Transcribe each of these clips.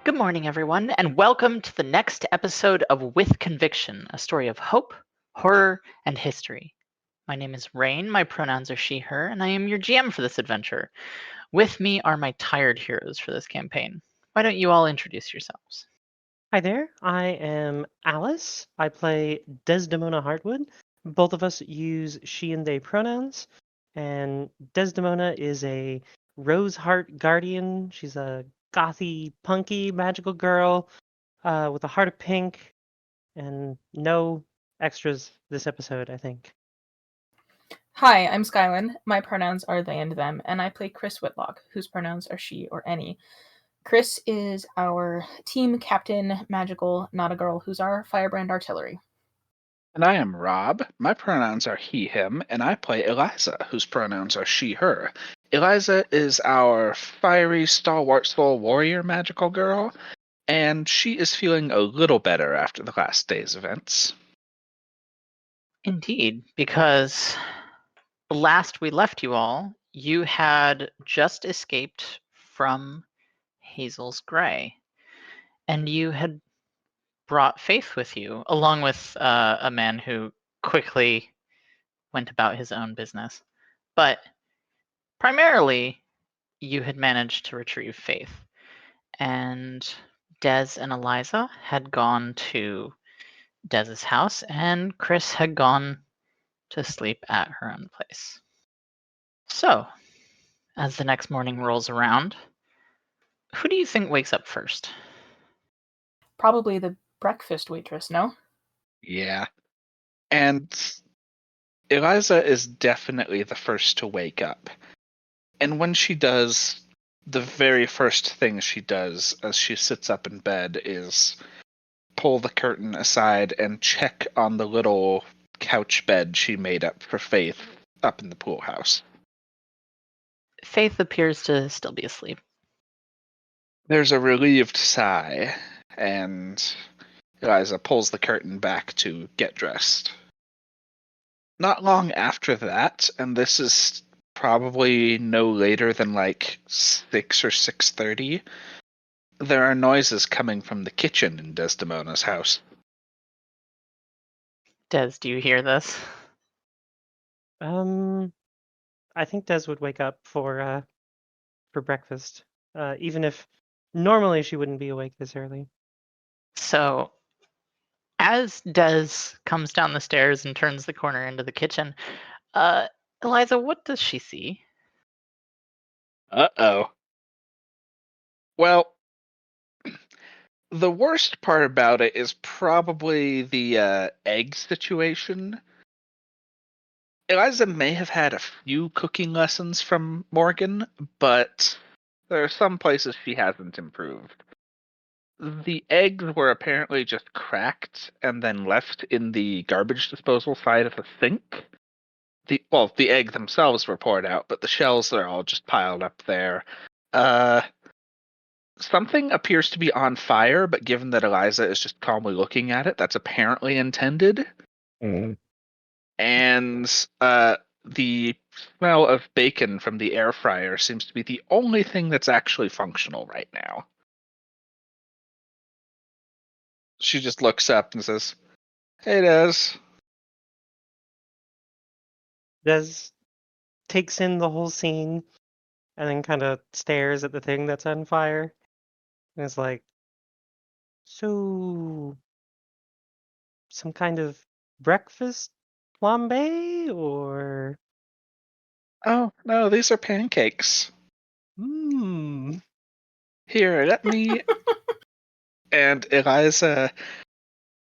Good morning, everyone, and welcome to the next episode of With Conviction, a story of hope, horror, and history. My name is Rain, my pronouns are she, her, and I am your GM for this adventure. With me are my tired heroes for this campaign. Why don't you all introduce yourselves? Hi there, I am Alice. I play Desdemona Hartwood. Both of us use she and they pronouns, and Desdemona is a rose heart guardian. She's a gothy, punky, magical girl with a heart of pink, and no extras this episode, I think. Hi, I'm Skylin. My pronouns are they and them, and I play Chris Whitlock, whose pronouns are she or any. Chris is our team captain, magical, not a girl, who's our firebrand artillery. And I am Rob. My pronouns are he, him, and I play Eliza, whose pronouns are she, her. Eliza is our fiery, stalwart soul warrior magical girl, and she is feeling a little better after the last day's events. Indeed, because last we left you all, you had just escaped from Hazel's Gray, and you had brought Faith with you, along with a man who quickly went about his own business. But primarily, you had managed to retrieve Faith. And Des and Eliza had gone to Dez's house, and Chris had gone to sleep at her own place. So, as the next morning rolls around, who do you think wakes up first? Probably the breakfast waitress, no? Yeah. And Eliza is definitely the first to wake up. And when she does, the very first thing she does as she sits up in bed is pull the curtain aside and check on the little couch bed she made up for Faith up in the pool house. Faith appears to still be asleep. There's a relieved sigh, and Eliza pulls the curtain back to get dressed. Not long after that, and this is probably no later than like 6 or 6:30, there are noises coming from the kitchen in Desdemona's house. Des, do you hear this? I think Des would wake up for breakfast, even if normally she wouldn't be awake this early. So, as Des comes down the stairs and turns the corner into the kitchen, Eliza, what does she see? Uh-oh. Well, the worst part about it is probably the egg situation. Eliza may have had a few cooking lessons from Morgan, but there are some places she hasn't improved. The eggs were apparently just cracked and then left in the garbage disposal side of the sink. The eggs themselves were poured out, but the shells are all just piled up there. Something appears to be on fire, but given that Eliza is just calmly looking at it, that's apparently intended. And the smell of bacon from the air fryer seems to be the only thing that's actually functional right now. She just looks up and says, "Hey, Des." Des takes in the whole scene and then kind of stares at the thing that's on fire. And it's like, so some kind of breakfast flambe or Oh, no, these are pancakes. mmm. Here, let me. And Eliza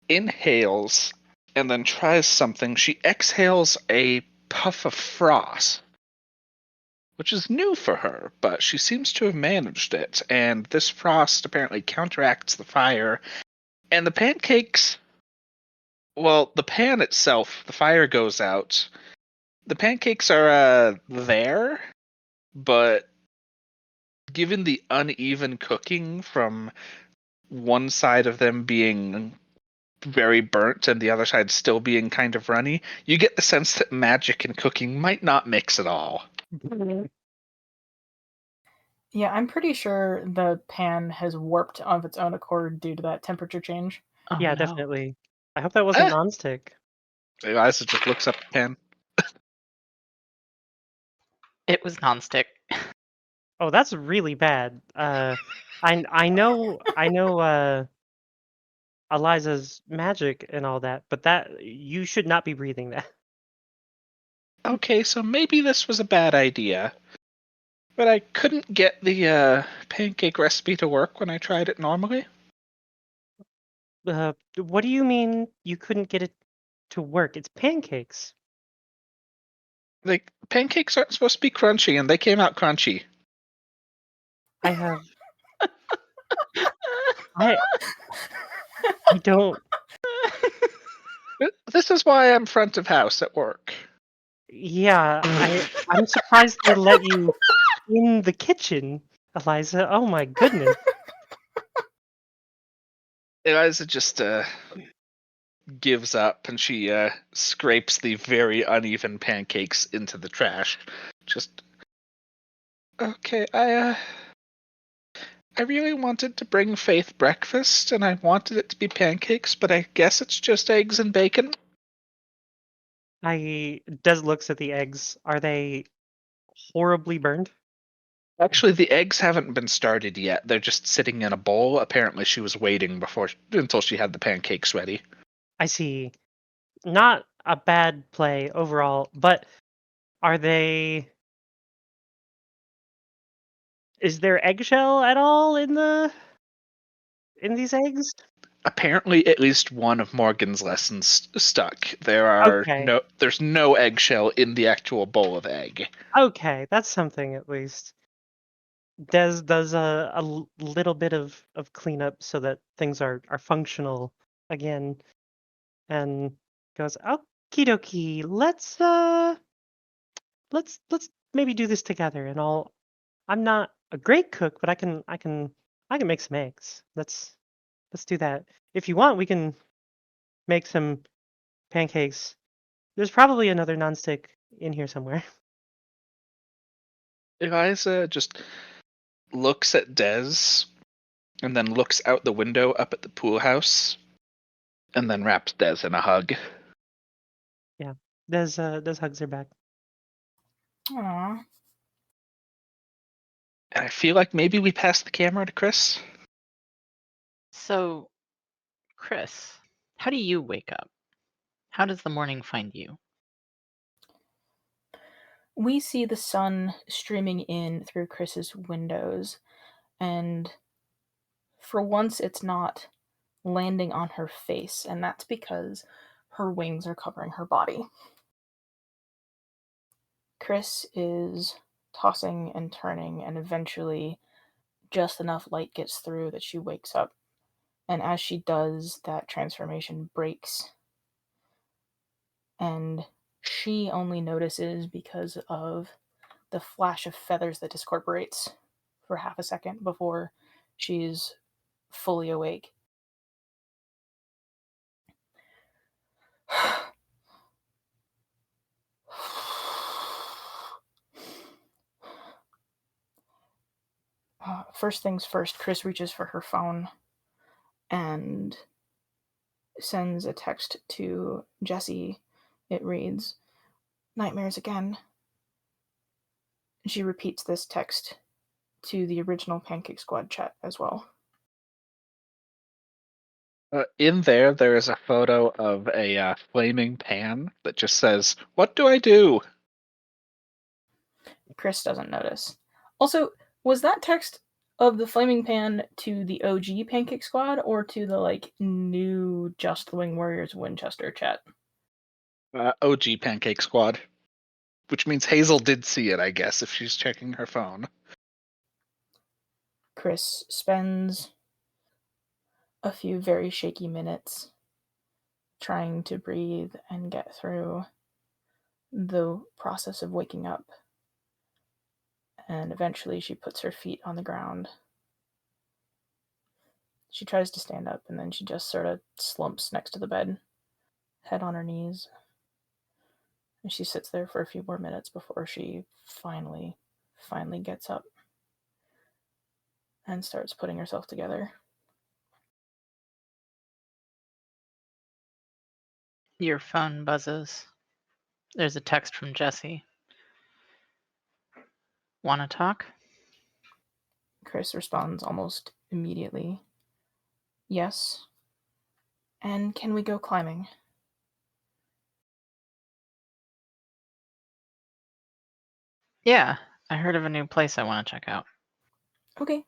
inhales and then tries something. She exhales a puff of frost, which is new for her, but she seems to have managed it. And this frost apparently counteracts the fire. And the pancakes, well, the pan itself, the fire goes out. The pancakes are there, but given the uneven cooking from one side of them being very burnt and the other side still being kind of runny, you get the sense that magic and cooking might not mix at all. Yeah, I'm pretty sure the pan has warped of its own accord due to that temperature change. Oh, Yeah, no. definitely. I hope that wasn't Ah. nonstick. Eliza just looks up the pen. It was nonstick. Oh, that's really bad. I know Eliza's magic and all that, but that you should not be breathing that. Okay, so maybe this was a bad idea. But I couldn't get the pancake recipe to work when I tried it normally. What do you mean you couldn't get it to work? It's pancakes. Like, pancakes aren't supposed to be crunchy, and they came out crunchy. I have I I don't This is why I'm front of house at work. yeah, I'm surprised they let you in the kitchen, Eliza. Oh my goodness. Eliza just gives up, and she scrapes the very uneven pancakes into the trash. Just okay. I really wanted to bring Faith breakfast, and I wanted it to be pancakes, but I guess it's just eggs and bacon. Des looks at the eggs. Are they horribly burned? Actually, the eggs haven't been started yet. They're just sitting in a bowl. Apparently, she was waiting until she had the pancakes ready. I see. Not a bad play overall, but are they is there eggshell at all in these eggs? Apparently, at least one of Morgan's lessons stuck. Okay. There's no eggshell in the actual bowl of egg. Okay, that's something at least. Des does little bit of cleanup so that things are functional again, and goes, "Okie dokie, let's maybe do this together." And I'm not a great cook, but I can make some eggs. Let's do that. If you want, we can make some pancakes. There's probably another nonstick in here somewhere. Eliza just looks at Des and then looks out the window up at the pool house and then wraps Des in a hug. Yeah, Des hugs her back. Aww. And I feel like maybe we pass the camera to Chris. So, Chris, how do you wake up? How does the morning find you? We see the sun streaming in through Chris's windows, and for once it's not landing on her face, and that's because her wings are covering her body. Chris is tossing and turning, and eventually just enough light gets through that she wakes up. And as she does, that transformation breaks, and she only notices because of the flash of feathers that discorporates for half a second before she's fully awake. First things first, Chris reaches for her phone and sends a text to Jessie. It reads, "Nightmares again." She repeats this text to the original Pancake Squad chat as well. In there is a photo of a flaming pan that just says, "What do I do?" Chris doesn't notice. Also, was that text of the flaming pan to the OG Pancake Squad or to the new Just the Wing Warriors Winchester chat? OG Pancake Squad. Which means Hazel did see it, I guess, if she's checking her phone. Chris spends a few very shaky minutes trying to breathe and get through the process of waking up. And eventually she puts her feet on the ground. She tries to stand up and then she just sort of slumps next to the bed, head on her knees. And she sits there for a few more minutes before she finally gets up. and starts putting herself together. Your phone buzzes. There's a text from Jesse. Want to talk? Chris responds almost immediately. Yes. And can we go climbing? Yeah, I heard of a new place I want to check out. Okay.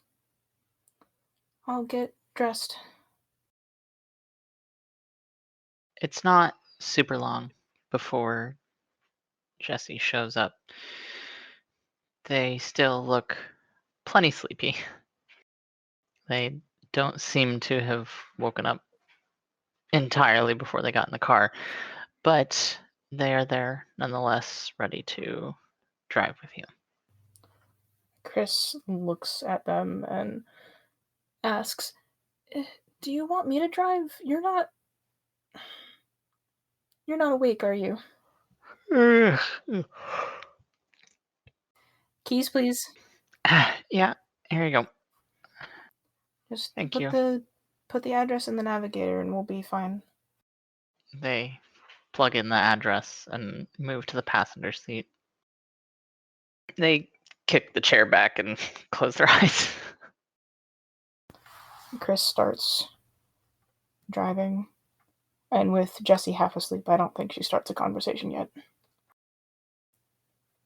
I'll get dressed. It's not super long before Jesse shows up. They still look plenty sleepy. They don't seem to have woken up entirely before they got in the car, but they are there nonetheless, ready to drive with you. Chris looks at them and asks, "Do you want me to drive? You're not awake, are you?" Keys, please. Yeah, here you go. Just Thank put you. the address in the navigator and we'll be fine. They plug in the address and move to the passenger seat. They kick the chair back and close their eyes. Chris starts driving, and with Jessie half asleep, I don't think she starts a conversation yet.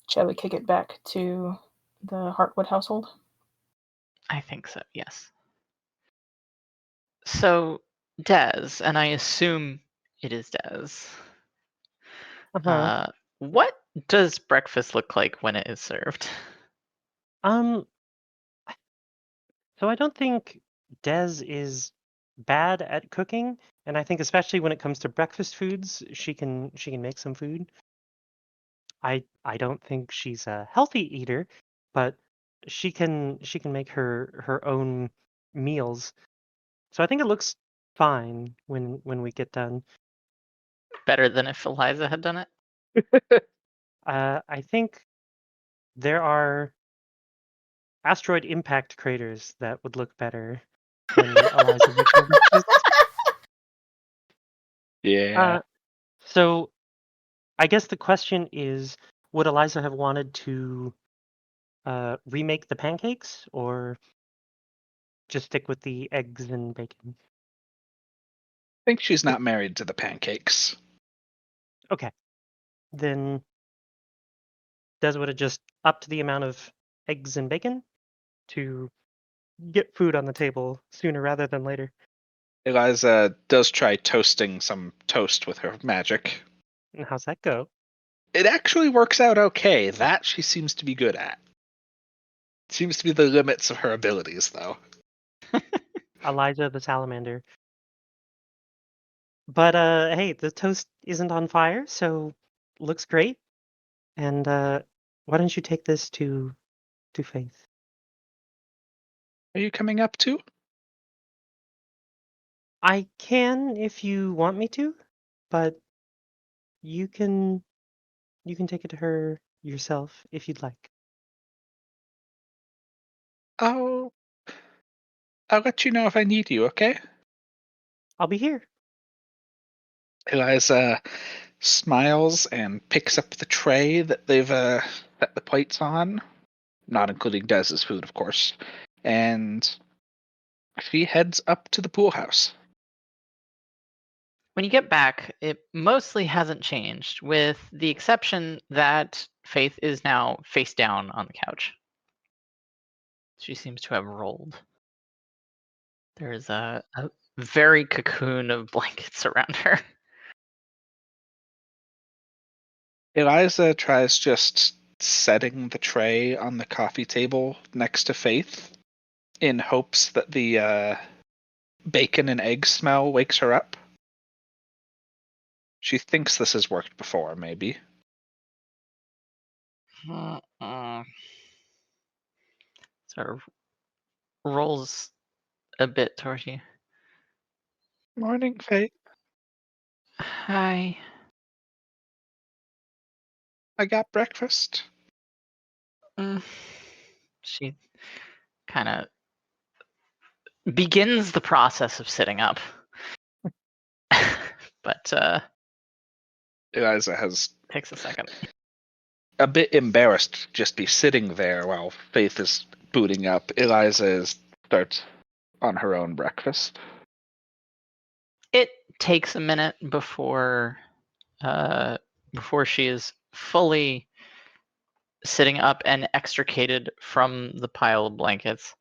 Shall we kick it back to the Hartwood household? I think so, yes. So, Des, and I assume it is Des. Uh-huh. What does breakfast look like when it is served? Um, so I don't think Des is bad at cooking, and I think especially when it comes to breakfast foods, she can make some food. I don't think she's a healthy eater, but she can make her own meals. So I think it looks fine when we get done. Better than if Eliza had done it? I think there are asteroid impact craters that would look better than Eliza making breakfast. Yeah. So I guess the question is, would Eliza have wanted to remake the pancakes or just stick with the eggs and bacon? I think she's not married to the pancakes. Okay. Then Des would have just upped the amount of eggs and bacon to get food on the table sooner rather than later. Eliza does try toasting some toast with her magic. And how's that go? It actually works out okay. That she seems to be good at. Seems to be the limits of her abilities, though. Eliza the salamander. But hey, the toast isn't on fire, so looks great. And why don't you take this to Faith? Are you coming up too? I can if you want me to, but you can take it to her yourself if you'd like. I'll let you know if I need you, okay? I'll be here. Eliza smiles and picks up the tray that they've set the plates on, not including Dez's food, of course, and she heads up to the pool house. When you get back, it mostly hasn't changed, with the exception that Faith is now face down on the couch. She seems to have rolled. There's a very cocoon of blankets around her. Eliza tries just setting the tray on the coffee table next to Faith in hopes that the bacon and egg smell wakes her up. She thinks this has worked before, maybe. Sort of rolls a bit towards you. Morning, Faith. Hi. I got breakfast. Mm. She kind of begins the process of sitting up. But Eliza has takes a second. a bit embarrassed to just be sitting there while Faith is booting up. Eliza starts on her own breakfast. It takes a minute before she is fully sitting up and extricated from the pile of blankets.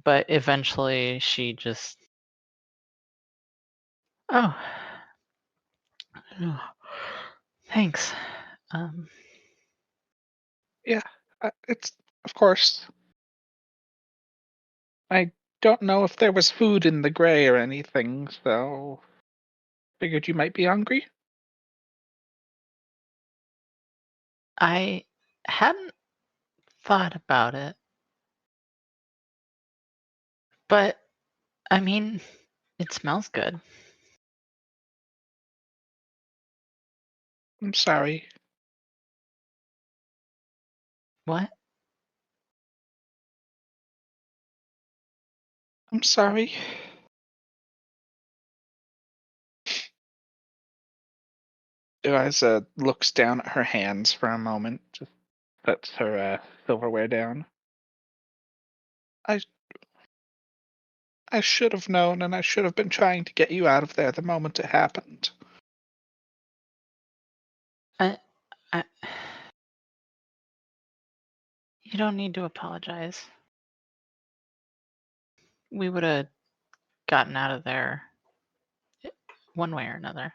But eventually she just... Oh. Thanks. Yeah, it's, of course. I don't know if there was food in the gray or anything, so figured you might be hungry. I hadn't thought about it. But, I mean, it smells good. I'm sorry. What? I'm sorry. Eliza looks down at her hands for a moment, just sets her silverware down. I should have known, and I should have been trying to get you out of there the moment it happened. I... You don't need to apologize. We would have gotten out of there one way or another.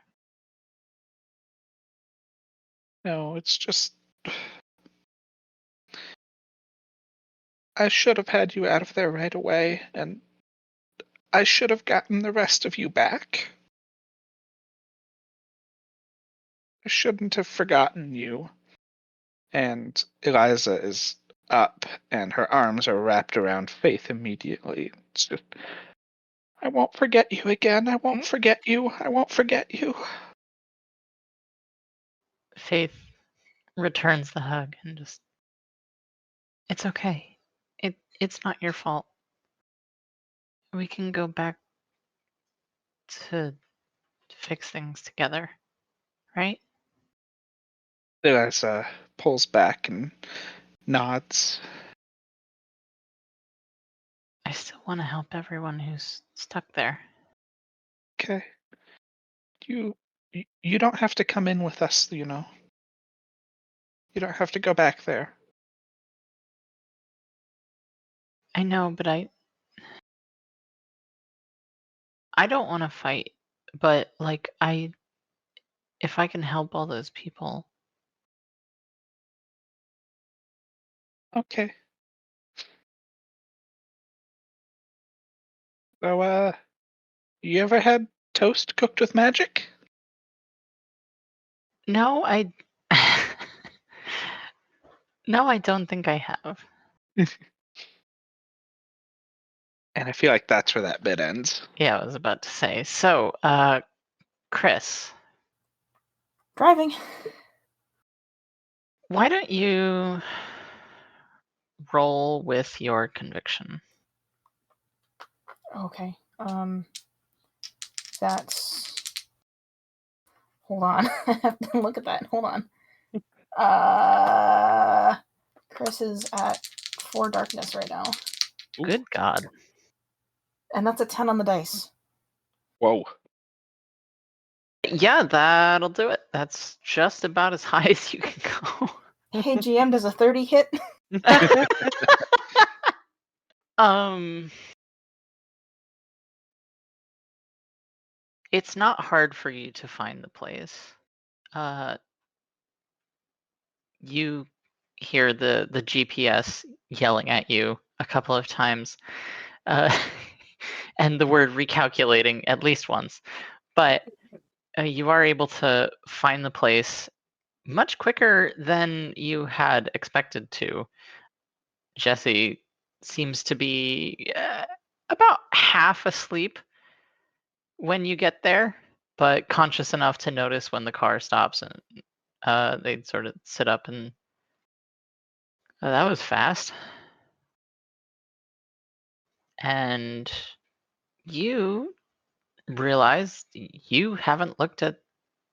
No, it's just... I should have had you out of there right away, and I should have gotten the rest of you back. I shouldn't have forgotten you. And Eliza is up, and her arms are wrapped around Faith immediately. It's just, I won't forget you again. I won't forget you. I won't forget you. Faith returns the hug and just... It's okay. It's not your fault. We can go back to fix things together, right? Eliza pulls back and nods. I still want to help everyone who's stuck there. Okay. You don't have to come in with us, you know. You don't have to go back there. I know, but I don't want to fight, but like if I can help all those people. Okay. So, you ever had toast cooked with magic? No, no, I don't think I have. And I feel like that's where that bit ends. Yeah, I was about to say. So, Chris, Driving. why don't you roll with your conviction? Okay. That's... Hold on. I have to look at that. Hold on. Chris is at 4 darkness right now. Good God. And that's a 10 on the dice. Whoa. Yeah, that'll do it. That's just about as high as you can go. Hey, GM, does a 30 hit? It's not hard for you to find the place. You hear the GPS yelling at you a couple of times, and the word recalculating at least once. But you are able to find the place much quicker than you had expected to. Jesse seems to be about half asleep when you get there, but conscious enough to notice when the car stops, and they sort of sit up and... that was fast. and you realize you haven't looked at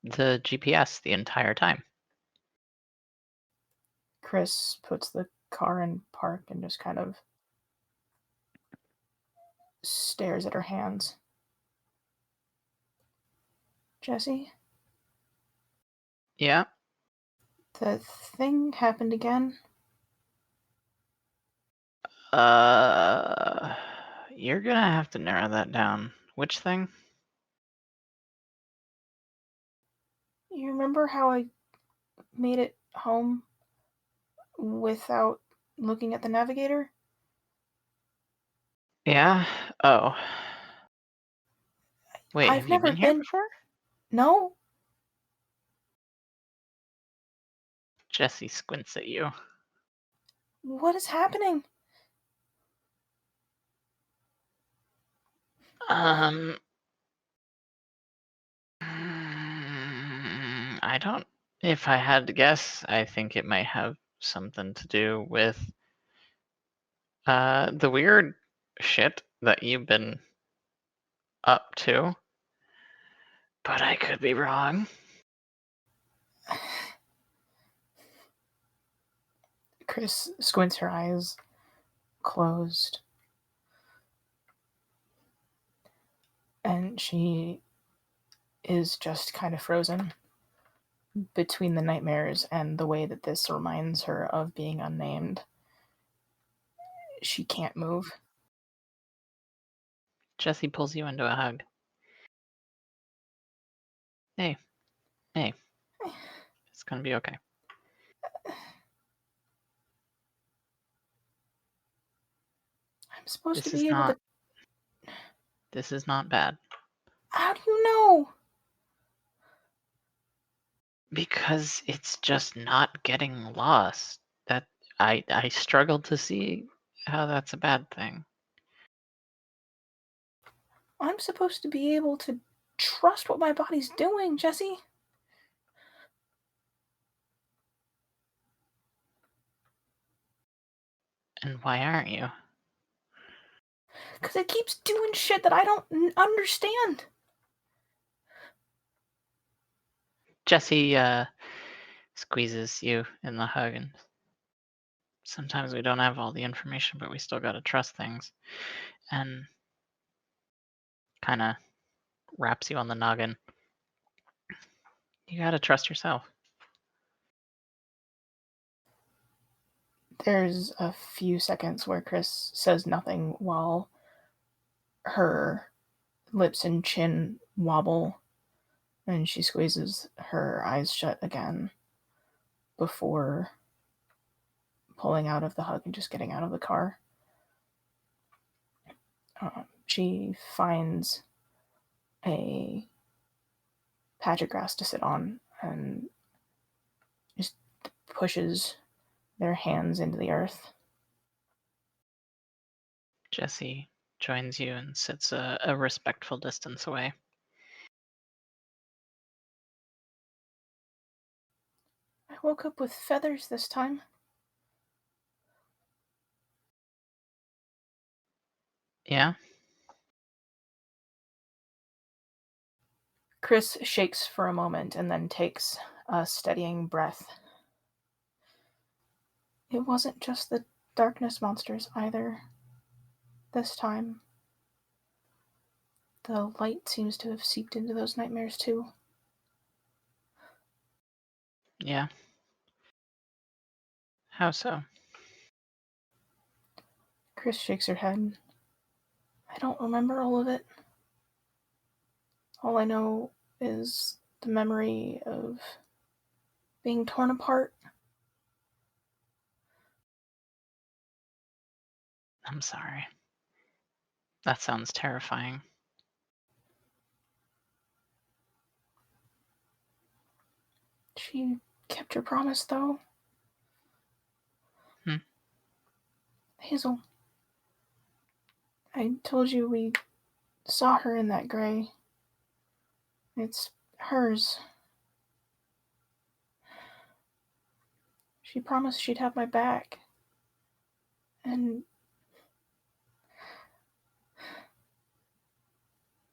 the GPS the entire time. Chris puts the car in park and just kind of stares at her hands. Jesse, Yeah. the thing happened again. You're gonna have to narrow that down. Which thing? You remember how I made it home without looking at the navigator? Yeah. Oh. Wait, I've have you never been here been. before? No? Jesse squints at you. What is happening? I don't. If I had to guess, I think it might have something to do with the weird shit that you've been up to. But I could be wrong. Chris squints, her eyes closed. And she is just kind of frozen between the nightmares and the way that this reminds her of being unnamed. She can't move. Jesse pulls you into a hug. Hey. It's gonna be okay. I'm supposed This to is be able not. to. This is not bad. How do you know? Because it's just not getting lost. That I struggle to see how that's a bad thing. I'm supposed to be able to trust what my body's doing, Jesse. And why aren't you? Because it keeps doing shit that I don't understand. Jesse squeezes you in the hug, and sometimes we don't have all the information, but we still gotta trust things. And kind of wraps you on the noggin. You gotta trust yourself. There's a few seconds where Chris says nothing while her lips and chin wobble and she squeezes her eyes shut again before pulling out of the hug and just getting out of the car. She finds a patch of grass to sit on and just pushes their hands into the earth. Jesse joins you and sits a respectful distance away. I woke up with feathers this time. Yeah? Chris shakes for a moment and then takes a steadying breath. It wasn't just the darkness monsters either. This time, the light seems to have seeped into those nightmares too. Yeah. How so? Chris shakes her head. I don't remember all of it. All I know is the memory of being torn apart. I'm sorry. That sounds terrifying. She kept her promise, though. Hazel, I told you we saw her in that gray. It's hers. She promised she'd have my back. And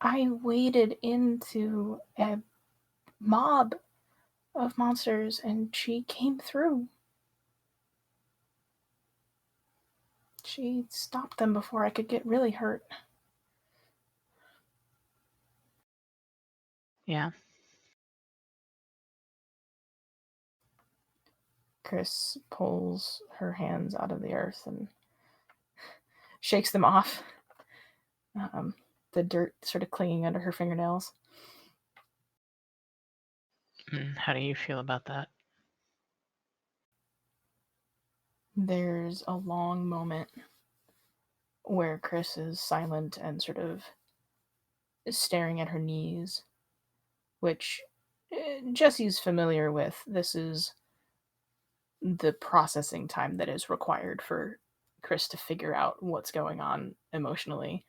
I waded into a mob of monsters and she came through. She stopped them before I could get really hurt. Yeah. Chris pulls her hands out of the earth and shakes them off. The dirt sort of clinging under her fingernails. How do you feel about that? There's a long moment where Chris is silent and sort of staring at her knees, which Jesse's familiar with. This is the processing time that is required for Chris to figure out what's going on emotionally.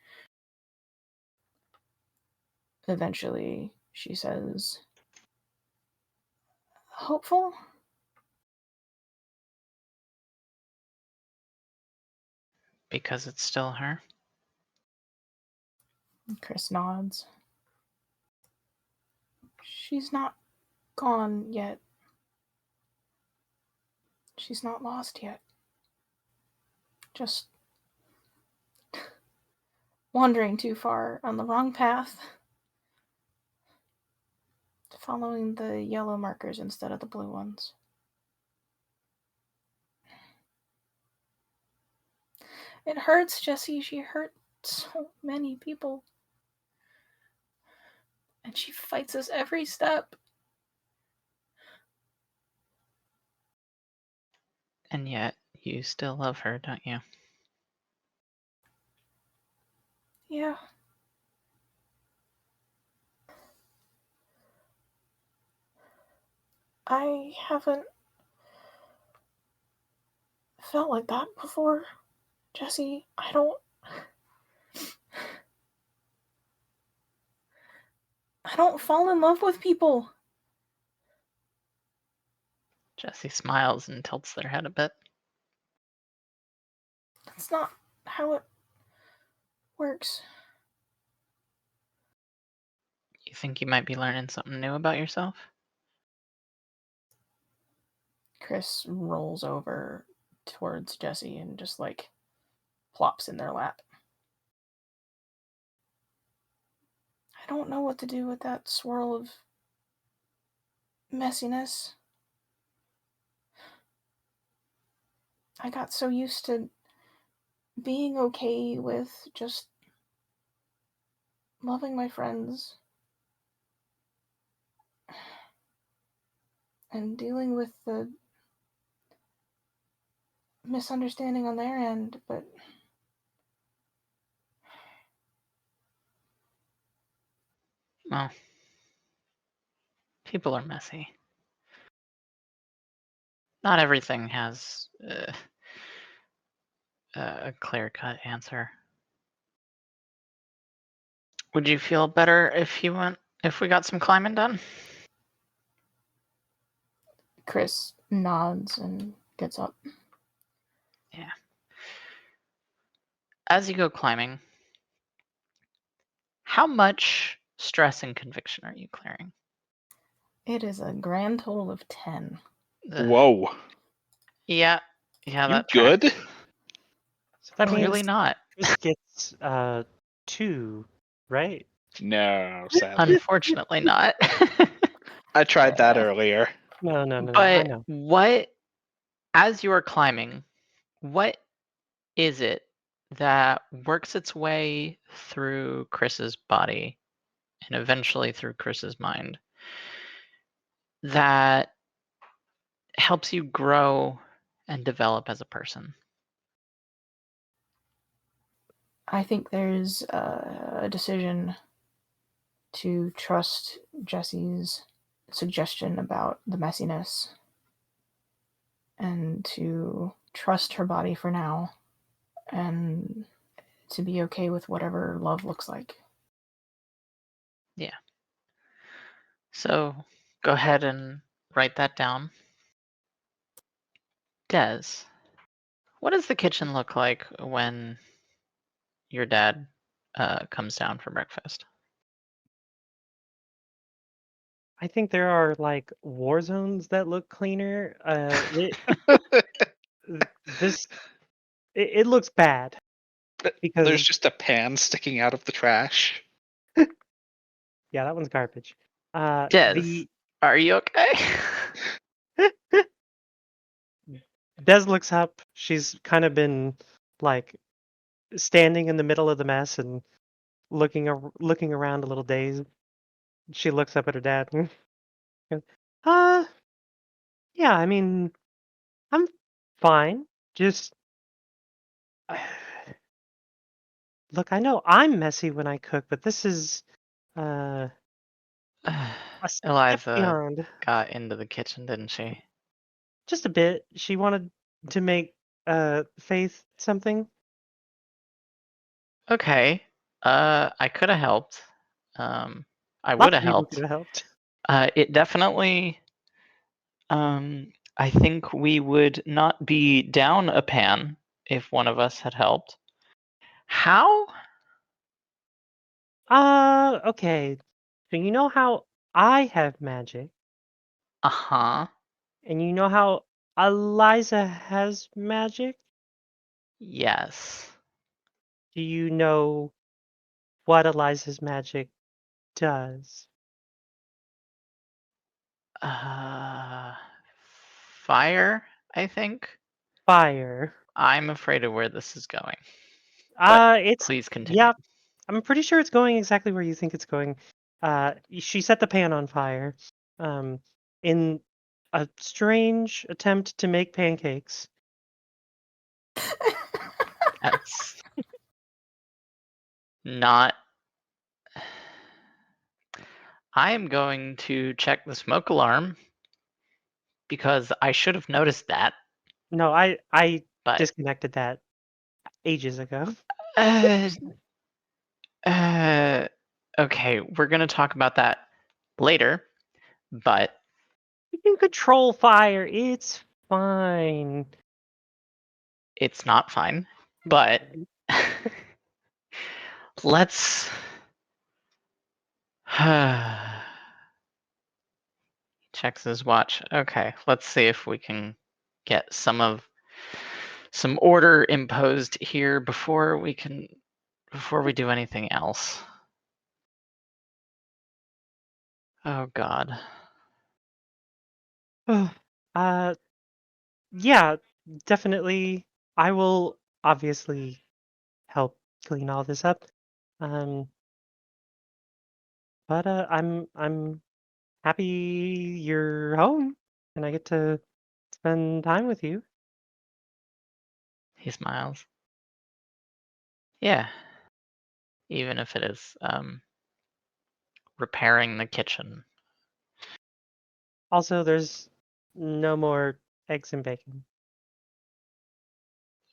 Eventually, she says, "Hopeful?" Because it's still her? Chris nods. She's not gone yet. She's not lost yet. Just wandering too far on the wrong path. Following the yellow markers instead of the blue ones. It hurts, Jesse. She hurt so many people. And she fights us every step. And yet, you still love her, don't you? Yeah. I haven't felt like that before, Jesse. I don't fall in love with people. Jessie smiles and tilts their head a bit. That's not how it works. You think you might be learning something new about yourself? Chris rolls over towards Jesse and just plops in their lap. I don't know what to do with that swirl of messiness. I got so used to being okay with just loving my friends and dealing with the misunderstanding on their end, but Well, people are messy. Not everything has a clear-cut answer. Would you feel better if we got some climbing done? Chris nods and gets up. Yeah. As you go climbing, how much stress and conviction are you clearing? It is a grand total of 10. Whoa. Yeah, You that good? tracks. So that Clearly means not. Chris gets 2, right? No, sadly. Unfortunately not. I tried that Yeah. earlier. No, I But know. as you are climbing, what is it that works its way through Chris's body and eventually through Chris's mind that helps you grow and develop as a person? I think there's a decision to trust Jesse's suggestion about the messiness and to trust her body for now and to be okay with whatever love looks like. Yeah. So go ahead and write that down. Des, what does the kitchen look like when your dad comes down for breakfast? I think there are like war zones that look cleaner. This it looks bad There's because just a pan sticking out of the trash. yeah, that one's garbage. Des, The are you okay? Des looks up. She's kind of been like standing in the middle of the mess and looking around a little dazed. She looks up at her dad. Goes, uh, yeah, I mean, I'm fine. Just look, I know I'm messy when I cook, but this is uh a step Eliza beyond. got into the kitchen, didn't she? Just a bit. She wanted to make Faith something. Okay. I could have helped. I would Lots have of people could helped. have helped. It definitely. I think we would not be down a pan if one of us had helped. How? Okay. So you know how I have magic, Uh-huh. and you know how Eliza has magic? Yes. Do you know what Eliza's magic does? Uh, Fire, I think. Fire. I'm afraid of where this is going, but It's please continue. yeah, I'm pretty sure it's going exactly where you think it's going. She set the pan on fire, um, in a strange attempt to make pancakes. That's not. I am going to check the smoke alarm because I should have noticed that, No, I but disconnected that ages ago. uh, uh, okay, we're gonna talk about that later, but You can control fire. It's fine. it's not fine. But let's checks his watch. Okay, let's see if we can get some order imposed here before we do anything else. Oh God. uh, yeah, definitely. I will obviously help clean all this up. Um, but I'm happy you're home and I get to spend time with you. He smiles. Yeah, even if it is repairing the kitchen. Also, there's no more eggs and bacon.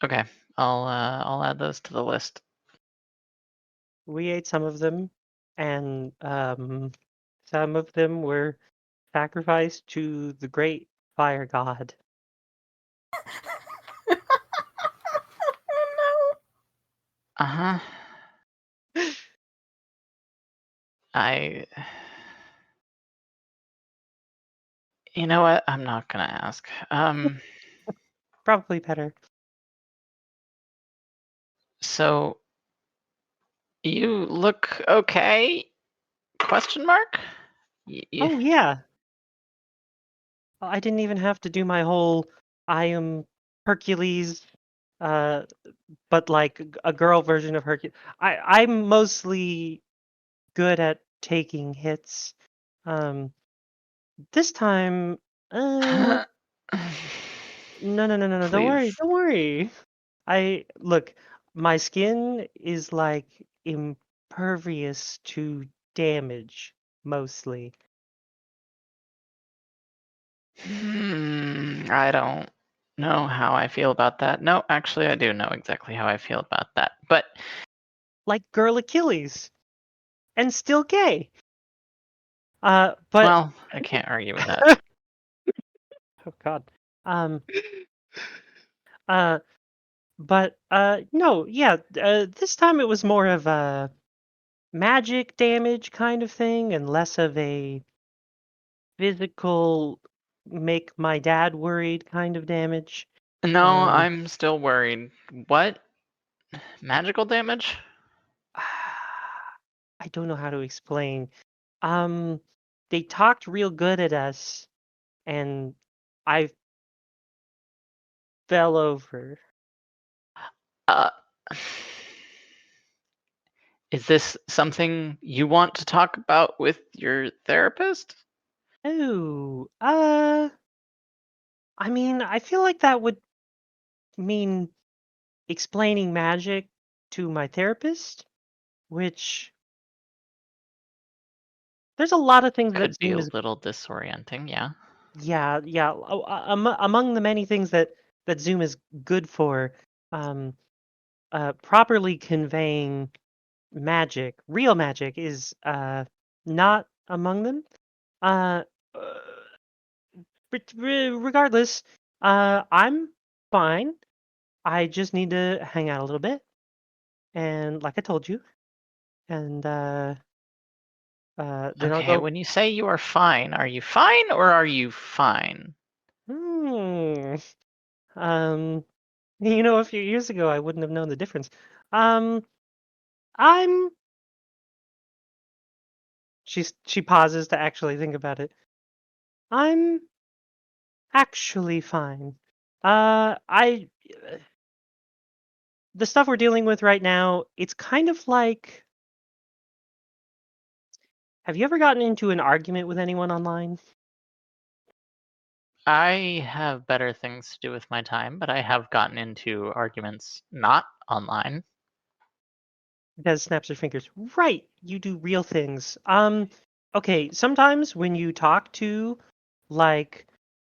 Okay, I'll add those to the list. We ate some of them, and some of them were sacrificed to the great fire god. Oh Uh-huh. I You know what? I'm not gonna ask. Probably better. So you look okay? Question mark? Oh yeah, I didn't even have to do my whole I am Hercules, uh, but like a girl version of Hercules. I'm mostly good at taking hits. Um, this time, uh, no. Don't worry, Please. don't worry. I look, my skin is like impervious to damage mostly. I don't know how I feel about that. No, actually, I do know exactly how I feel about that. But Like girl Achilles, and still gay. But well, I can't argue with that. oh god. Um, uh, but no, yeah. This time it was more of a magic damage kind of thing, and less of a physical, make my dad worried kind of damage. No, Um, I'm still worried. What? Magical damage? I don't know how to explain. Um, they talked real good at us, and I fell over. Uh, is this something you want to talk about with your therapist? Oh, I mean, I feel like that would mean explaining magic to my therapist, which there's a lot of things that Could be Zoom a is, little disorienting, yeah. yeah. Among the many things that Zoom is good for, um, properly conveying magic, real magic, is not among them. Uh, uh, Regardless, I'm fine. I just need to hang out a little bit, and like I told you, and then I'll Okay, go. when you say you are fine or are you fine? Hmm. Um. A few years ago, I wouldn't have known the difference. Um. I'm. She pauses to actually think about it. I'm actually fine. I the stuff we're dealing with right now, it's kind of like, have you ever gotten into an argument with anyone online? I have better things to do with my time, but I have gotten into arguments not online. Des snaps her fingers. Right, you do real things. Okay, sometimes when you talk to, like,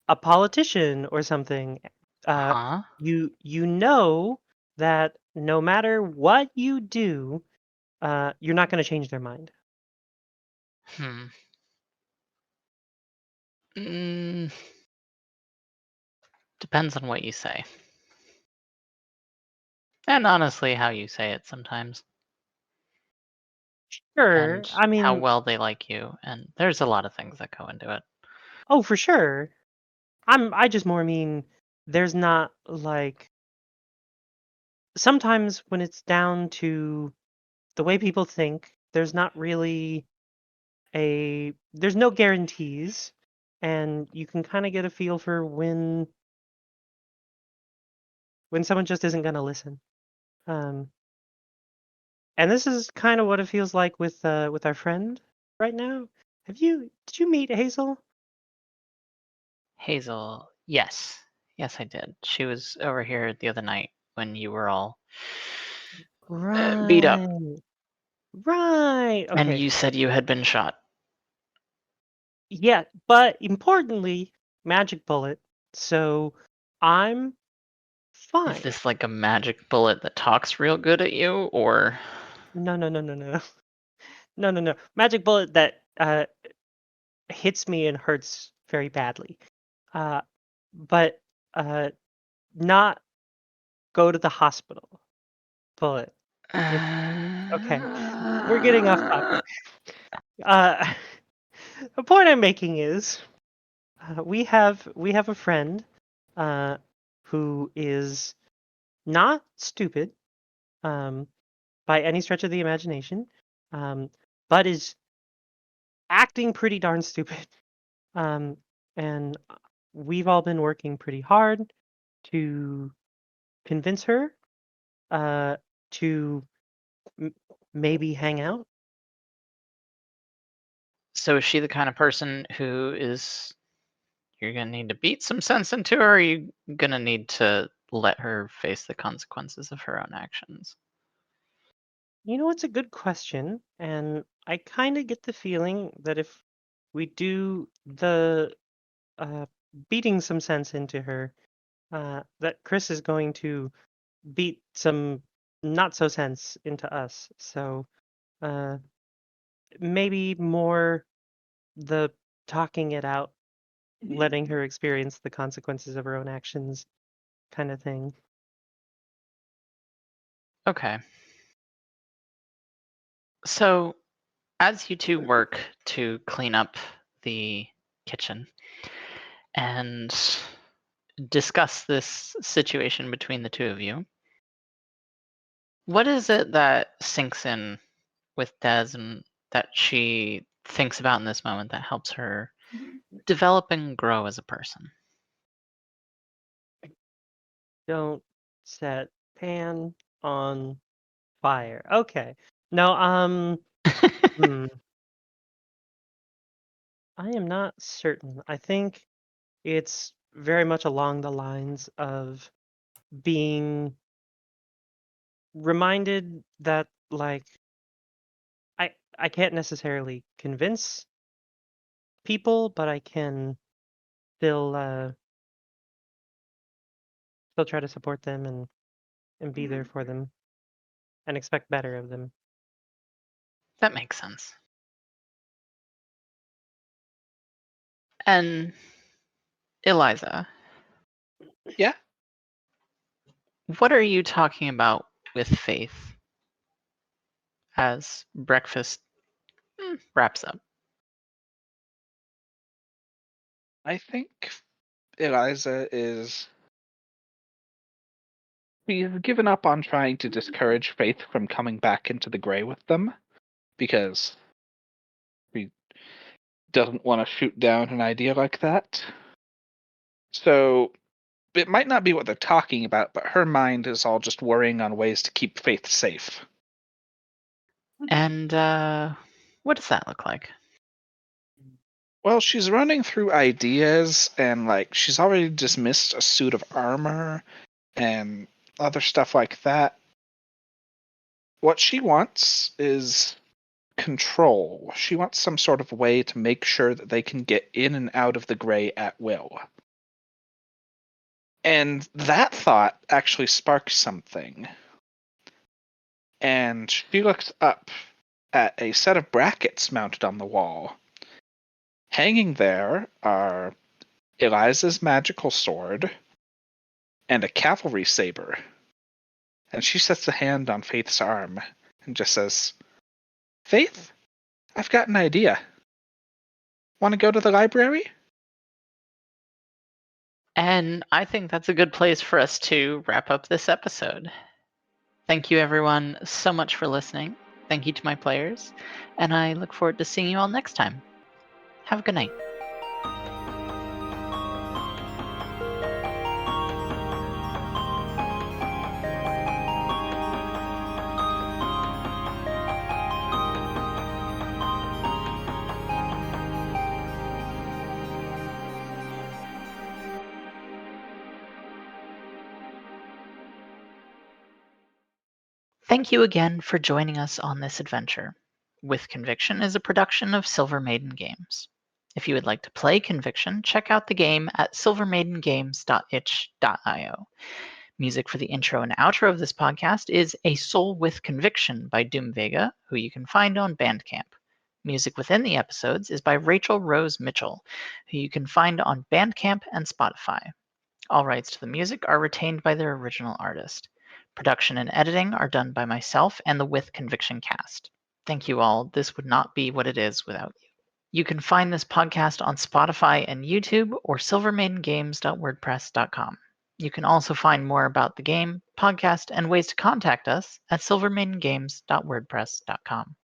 a politician or something, uh, Huh? you know that no matter what you do, you're not going to change their mind. Hmm. Mm, depends on what you say. And honestly, how you say it sometimes. Sure, And I how mean, well they like you. And there's a lot of things that go into it. oh, for sure. I just more mean there's not like sometimes when it's down to the way people think, there's not really there's no guarantees, and you can kind of get a feel for when someone just isn't going to listen. Um, and this is kind of what it feels like with our friend right now. Did you meet Hazel? Hazel, yes. Yes, I did. She was over here the other night when you were all beat up. Right. Right. And Okay. you said you had been shot. Yeah, but importantly, magic bullet. So I'm Is fine. this like a magic bullet that talks real good at you, or No, no, no, no, no. No, no, no. Magic bullet that hits me and hurts very badly. But uh, not go to the hospital. Bullet. It okay. We're getting off topic. Uh, the point I'm making is we have a friend uh, who is not stupid um, by any stretch of the imagination, um, but is acting pretty darn stupid. Um, and we've all been working pretty hard to convince her uh, to m- maybe hang out. so is she the kind of person who is you're gonna need to beat some sense into her, or are you gonna need to let her face the consequences of her own actions? It's a good question, and I kind of get the feeling that if we do the uh, beating some sense into her, that Chris is going to beat some not so sense into us. So uh, maybe more the talking it out, letting her experience the consequences of her own actions kind of thing. Okay. So as you two work to clean up the kitchen and discuss this situation between the two of you. What is it that sinks in with Des and that she thinks about in this moment that helps her develop and grow as a person? Don't set pan on fire. Okay. No, hmm. I am not certain. I think it's very much along the lines of being reminded that, like, I can't necessarily convince people, but I can still still try to support them and be there for them and expect better of them. That makes sense. And Eliza, Yeah. what are you talking about with Faith as breakfast wraps up? I think Eliza she's given up on trying to discourage Faith from coming back into the gray with them because she doesn't want to shoot down an idea like that. So it might not be what they're talking about, but her mind is all just worrying on ways to keep Faith safe. And what does that look like? Well, she's running through ideas, and like she's already dismissed a suit of armor and other stuff like that. What she wants is control. She wants some sort of way to make sure that they can get in and out of the gray at will. And that thought actually sparks something. And she looks up at a set of brackets mounted on the wall. Hanging there are Eliza's magical sword and a cavalry saber. And she sets a hand on Faith's arm and just says, Faith, I've got an idea. Want to go to the library? And I think that's a good place for us to wrap up this episode. Thank you, everyone, so much for listening. Thank you to my players, and I look forward to seeing you all next time. Have a good night. Thank you again for joining us on this adventure. With Conviction is a production of Silver Maiden Games. If you would like to play Conviction, check out the game at silvermaidengames.itch.io. Music for the intro and outro of this podcast is A Soul with Conviction by Doom Vega, who you can find on Bandcamp. Music within the episodes is by Rachel Rose Mitchell, who you can find on Bandcamp and Spotify. All rights to the music are retained by their original artist. Production and editing are done by myself and the With Conviction cast. Thank you all. This would not be what it is without you. You can find this podcast on Spotify and YouTube or silvermaidengames.wordpress.com. You can also find more about the game, podcast, and ways to contact us at silvermaidengames.wordpress.com.